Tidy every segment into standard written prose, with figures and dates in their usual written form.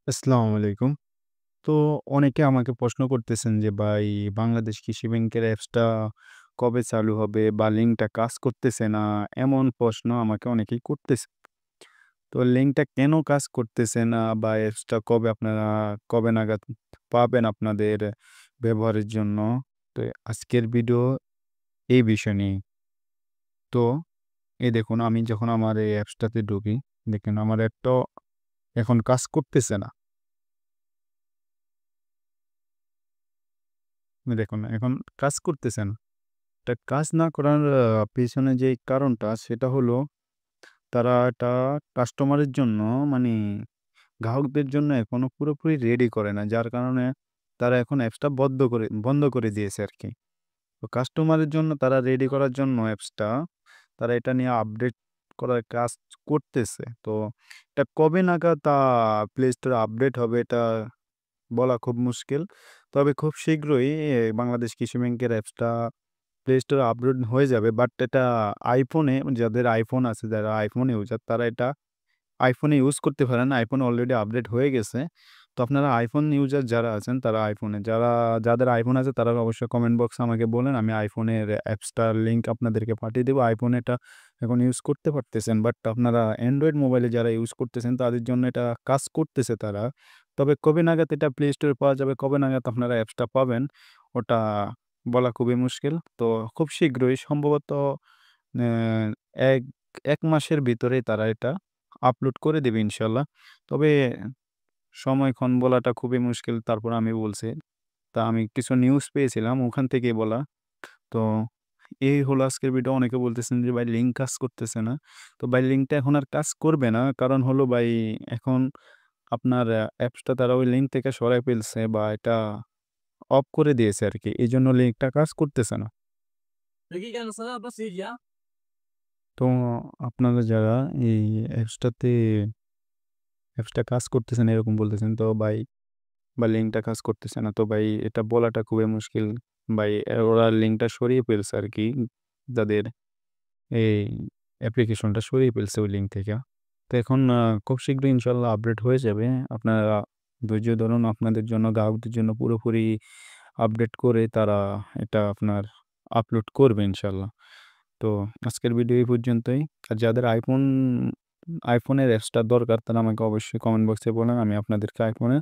আসসালামু আলাইকুম। তো অনেকে আমাকে প্রশ্ন করতেছেন যে ভাই বাংলাদেশ কৃষি ব্যাংকের অ্যাপসটা কবে চালু হবে বা লিঙ্কটা কাজ করতেছে না, এমন প্রশ্ন আমাকে অনেকেই করতেছে। তো লিঙ্কটা কেন কাজ করতেছে না বা অ্যাপসটা কবে নাগাদ পাবেন আপনাদের ব্যবহারের জন্য? তো আজকের ভিডিও এই বিষয় নিয়ে। তো এই দেখুন, আমি যখন আমার এই অ্যাপসটাতে ঢুকি, দেখেন আমার অ্যাপটাও এখন কাজ করতেছে না। দেখুন এখন কাজ করতেছে না। এটা কাজ না করার পেছনে যে কারণটা সেটা হলো তারা এটা কাস্টমারের জন্য, মানে গ্রাহকদের জন্য এখনো পুরোপুরি রেডি করে না। যার কারণে তারা এখন অ্যাপসটা বন্ধ করে দিয়েছে আরকি। তো কাস্টমারের জন্য তারা রেডি করার জন্য অ্যাপসটা তারা এটা নিয়ে আপডেট করার কাজ করতেছে। তো এটা কবে নাগাদ প্লে স্টোরে আপডেট হবে এটা বলা খুব মুশকিল। তবে খুব শীঘ্রই বাংলাদেশ কৃষি ব্যাংকের অ্যাপসটা প্লে স্টোরে আপলোড হয়ে যাবে। বাট এটা আইফোনে, যাদের আইফোন আছে, যারা আইফোন ইউজার তারা এটা আইফোনে ইউজ করতে পারেন। আইফোনে অলরেডি আপডেট হয়ে গেছে। তো আপনারা আইফোন ইউজার যারা আছেন তারা আইফোনে, যাদের আইফোন আছে তারা অবশ্যই কমেন্ট বক্সে আমাকে বলেন। আমি আইফোনের অ্যাপসটার লিঙ্ক আপনাদেরকে পাঠিয়ে দেব। আইফোনে এটা এখন ইউজ করতে পারতেছেন। বাট আপনারা অ্যান্ড্রয়েড মোবাইলে যারা ইউজ করতেছেন তাদের জন্য এটা কাজ করতেছে তারা। তবে কবে নাগাদ এটা প্লে স্টোরে পাওয়া যাবে, কবে নাগাদ আপনারা অ্যাপসটা পাবেন ওটা বলা খুবই মুশকিল। তো খুব শীঘ্রই সম্ভবত অ্যা এক ১ মাসের ভিতরেই তারা এটা আপলোড করে দিবে ইনশাআল্লাহ। তবে সময়ক্ষণ বলাটা খুবই মুশকিল। তারপর আমি বলছি। তা আমি কিছু নিউজ পেয়েছিলাম ওখান থেকেই বলা। তো এই হলো আজকের ভিডিও। অনেকে বলতেছেন যে ভাই লিঙ্ক কাজ করতেছে না। তো ভাই লিঙ্কটা এখন আর কাজ করবে না। কারণ হলো ভাই এখন আপনার অ্যাপসটা তারা ওই লিঙ্ক থেকে সরায় ফেলছে বা এটা অফ করে দিয়েছে আরকি। এজন্য লিঙ্কটা কাজ করতেছে না। তো আপনারা যারা এই অ্যাপসটাতে অ্যাপসটা কাজ করতেছে না এরকম বলতেছেন, তো ভাই বা লিঙ্কটা কাজ করতেছে না। তো ভাই এটা বলাটা খুবই মুশকিল। ভাই ওরা লিঙ্কটা সরিয়ে ফেলছে আরকি। যাদের এই অ্যাপ্লিকেশনটা সরিয়ে ফেলছে ওই লিঙ্ক থেকে। তো এখন খুব শীঘ্রই ইনশাআল্লাহ আপডেট হয়ে যাবে। আপনারা ধৈর্য ধরুন। আপনাদের জন্য, গ্রাহকদের জন্য পুরোপুরি আপডেট করে তারা এটা আপনার আপলোড করবে ইনশাআল্লাহ। তো আজকের ভিডিও এই পর্যন্তই। আর যাদের আইফোনের অ্যাপসটা দরকার তারা আমাকে অবশ্যই কমেন্ট বক্সে বলেন। আমি আপনাদেরকে আইফোনের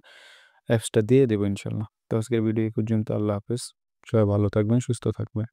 অ্যাপসটা দিয়ে দেব ইনশাআল্লাহ। তো আজকের ভিডিও এই পর্যন্ত। আল্লাহ হাফেজ। সবাই ভালো থাকবেন, সুস্থ থাকবেন।